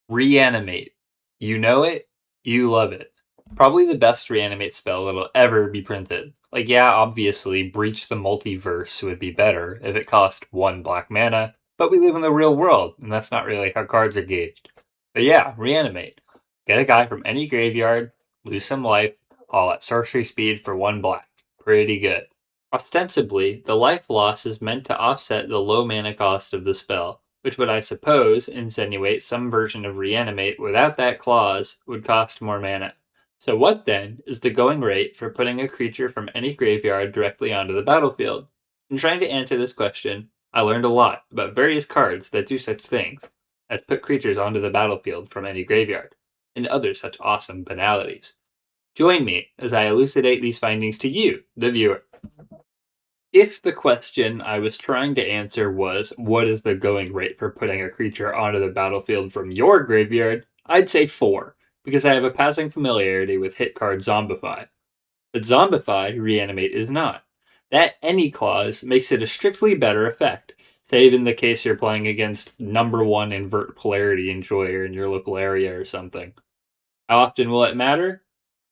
Reanimate. You know it, you love it. Probably the best reanimate spell that'll ever be printed. Like, yeah, obviously, Breach the Multiverse would be better if it cost 1 black mana, but we live in the real world, and that's not really how cards are gauged. But yeah, reanimate. Get a guy from any graveyard, lose some life, all at sorcery speed for 1 black. Pretty good. Ostensibly, the life loss is meant to offset the low mana cost of the spell, which would I suppose insinuate some version of reanimate without that clause would cost more mana. So what then is the going rate for putting a creature from any graveyard directly onto the battlefield? In trying to answer this question, I learned a lot about various cards that do such things, as put creatures onto the battlefield from any graveyard, and other such awesome banalities. Join me as I elucidate these findings to you, the viewer. If the question I was trying to answer was, what is the going rate for putting a creature onto the battlefield from your graveyard, I'd say 4, because I have a passing familiarity with hit card Zombify. But Zombify, Reanimate is not. That any clause makes it a strictly better effect, save in the case you're playing against #1 invert polarity enjoyer in your local area or something. How often will it matter?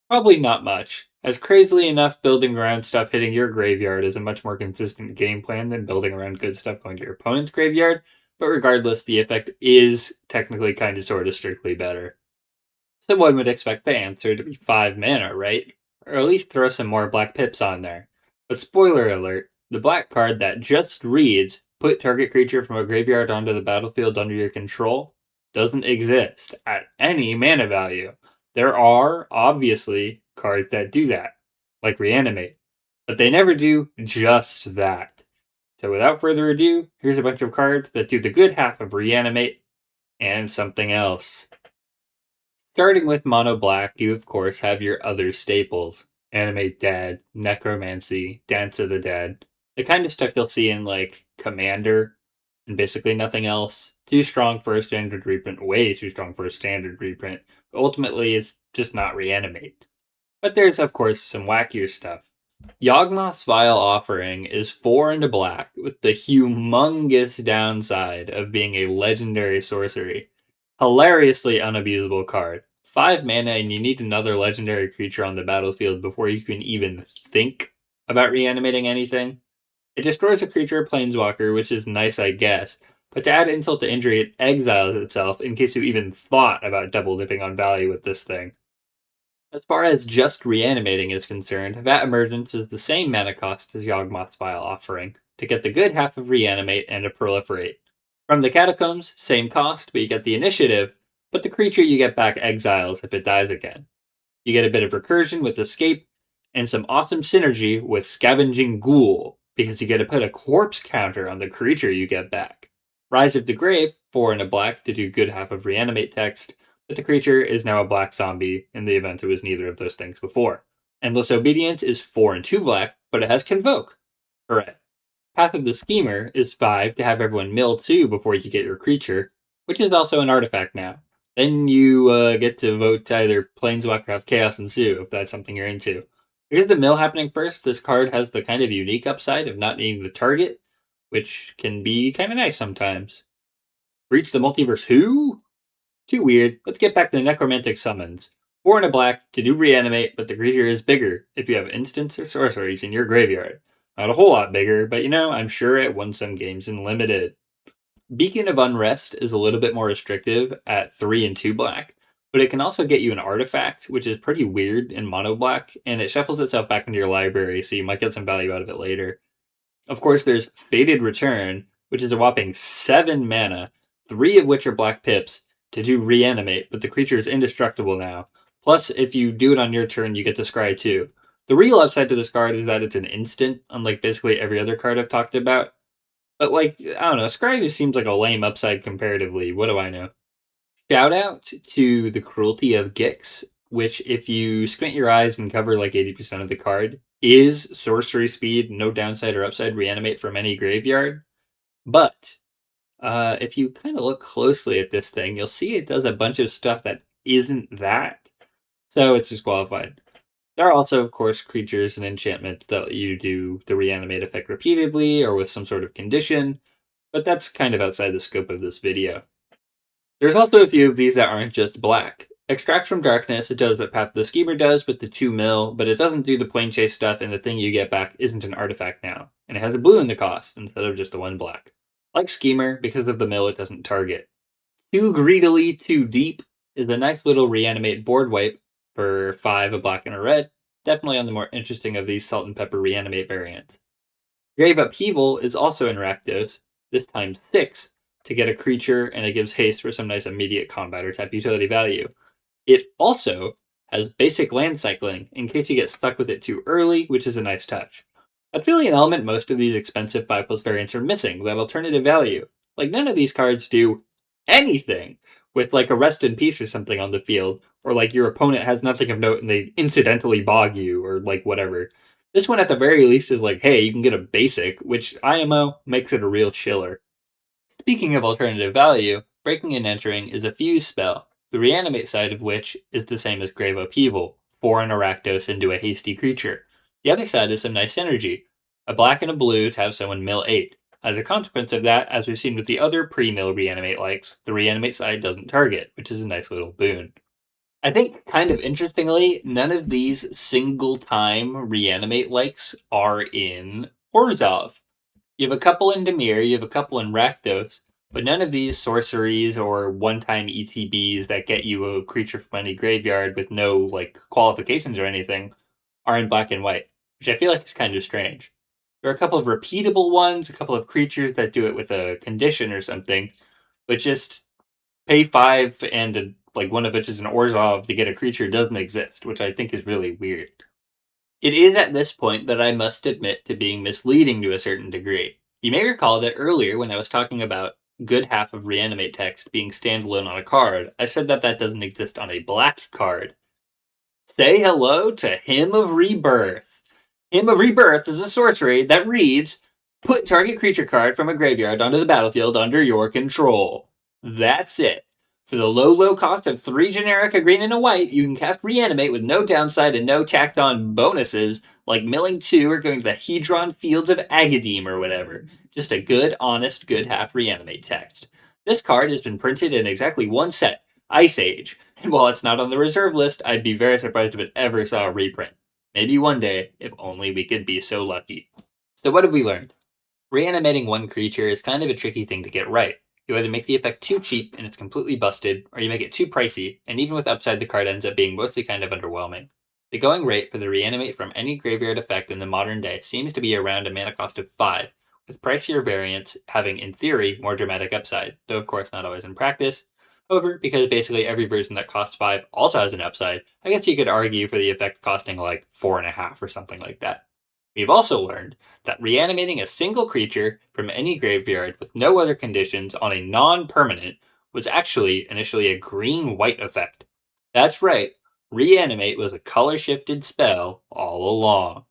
Probably not much, as crazily enough, building around stuff hitting your graveyard is a much more consistent game plan than building around good stuff going to your opponent's graveyard, but regardless, the effect is technically kinda sorta strictly better. So one would expect the answer to be 5 mana, right? Or at least throw some more black pips on there. But spoiler alert, the black card that just reads, put target creature from a graveyard onto the battlefield under your control, doesn't exist at any mana value. There are, obviously, cards that do that, like Reanimate, but they never do just that. So without further ado, here's a bunch of cards that do the good half of Reanimate and something else. Starting with mono black, you of course have your other staples: Animate Dead, Necromancy, Dance of the Dead. The kind of stuff you'll see in like Commander and basically nothing else. Too strong for a standard reprint, way too strong for a standard reprint. But ultimately, it's just not Reanimate. But there's of course some wackier stuff. Yawgmoth's Vile Offering is 4 into black, with the humongous downside of being a legendary sorcery. Hilariously unabusable card. 5 mana and you need another legendary creature on the battlefield before you can even think about reanimating anything. It destroys a creature or planeswalker, which is nice, I guess, but to add insult to injury, it exiles itself in case you even thought about double dipping on value with this thing. As far as just reanimating is concerned, Vat Emergence is the same mana cost as Yawgmoth's Vile Offering, to get the good half of Reanimate and to proliferate. From the Catacombs, same cost, but you get the initiative, but the creature you get back exiles if it dies again. You get a bit of recursion with Escape, and some awesome synergy with Scavenging Ghoul, because you get to put a corpse counter on the creature you get back. Rise of the Grave, 4 and a black to do good half of Reanimate text, but the creature is now a black zombie in the event it was neither of those things before. Endless Obedience is 4 and 2 black, but it has Convoke. Hooray. Path of the Schemer is 5 to have everyone mill 2 before you get your creature, which is also an artifact now. Then you get to vote either Planeswalker of Chaos Ensue if that's something you're into. Here's the mill happening first. This card has the kind of unique upside of not needing to target, which can be kind of nice sometimes. Breach the Multiverse who? Too weird. Let's get back to the Necromantic Summons. 4 and a black to do Reanimate, but the creature is bigger if you have instants or sorceries in your graveyard. Not a whole lot bigger, but I'm sure it won some games in Limited. Beacon of Unrest is a little bit more restrictive at 3 and 2 black, but it can also get you an artifact, which is pretty weird in mono black, and it shuffles itself back into your library, so you might get some value out of it later. Of course, there's Fated Return, which is a whopping 7 mana, 3 of which are black pips, to do Reanimate, but the creature is indestructible now. Plus, if you do it on your turn, you get to scry too. The real upside to this card is that it's an instant, unlike basically every other card I've talked about. But I don't know, scry just seems like a lame upside comparatively. What do I know? Shout out to the Cruelty of Gix, which, if you squint your eyes and cover like 80% of the card, is sorcery speed, no downside or upside, reanimate from any graveyard. But if you kind of look closely at this thing, you'll see it does a bunch of stuff that isn't that. So it's disqualified. There are also, of course, creatures and enchantments that let you do the reanimate effect repeatedly or with some sort of condition, but that's kind of outside the scope of this video. There's also a few of these that aren't just black. Extract from Darkness, it does what Path of the Schemer does with the 2 mil, but it doesn't do the plane chase stuff, and the thing you get back isn't an artifact now. And it has a blue in the cost instead of just the 1 black. Like Schemer, because of the mill, it doesn't target. Too Greedily, Too Deep is a nice little reanimate board wipe for 5, a black, and a red. Definitely on the more interesting of these salt and pepper reanimate variants. Grave Upheaval is also in Rakdos, this time 6, to get a creature, and it gives haste for some nice immediate combat or type utility value. It also has basic land cycling in case you get stuck with it too early, which is a nice touch. That's really an element most of these expensive 5 plus variants are missing, that alternative value. Like, none of these cards do anything with, like, a Rest in Peace or something on the field, or like your opponent has nothing of note and they incidentally bog you, or like whatever. This one, at the very least, is like, hey, you can get a basic, which IMO makes it a real chiller. Speaking of alternative value, Breaking and Entering is a fuse spell, the reanimate side of which is the same as Grave Upheaval, 4 an Arachdos into a hasty creature. The other side is some nice synergy, a black and a blue to have someone mill 8. As a consequence of that, as we've seen with the other pre-mill reanimate likes, the reanimate side doesn't target, which is a nice little boon. I think, kind of interestingly, none of these single time reanimate likes are in Orzhov. You have a couple in Dimir, you have a couple in Rakdos, but none of these sorceries or one-time ETBs that get you a creature from any graveyard with no like qualifications or anything are in black and white, which I feel like is kind of strange. There are a couple of repeatable ones, a couple of creatures that do it with a condition or something, but just pay 5 and like one of which is an Orzhov to get a creature doesn't exist, which I think is really weird. It is at this point that I must admit to being misleading to a certain degree. You may recall that earlier, when I was talking about good half of reanimate text being standalone on a card, I said that that doesn't exist on a black card. Say hello to Hymn of Rebirth. Hymn of Rebirth is a sorcery that reads, put target creature card from a graveyard onto the battlefield under your control. That's it. For the low cost of 3 generic, a green and a white, you can cast Reanimate with no downside and no tacked on bonuses, like milling 2 or going to the Hedron Fields of Agadim or whatever. Just a good, honest, good half Reanimate text. This card has been printed in exactly one set, Ice Age, and while it's not on the reserve list, I'd be very surprised if it ever saw a reprint. Maybe one day, if only we could be so lucky. So what have we learned? Reanimating one creature is kind of a tricky thing to get right. You either make the effect too cheap and it's completely busted, or you make it too pricey, and even with upside the card ends up being mostly kind of underwhelming. The going rate for the reanimate from any graveyard effect in the modern day seems to be around a mana cost of 5, with pricier variants having, in theory, more dramatic upside, though of course not always in practice. However, because basically every version that costs 5 also has an upside, I guess you could argue for the effect costing like 4.5 or something like that. We've also learned that reanimating a single creature from any graveyard with no other conditions on a non-permanent was actually initially a green-white effect. That's right, Reanimate was a color-shifted spell all along.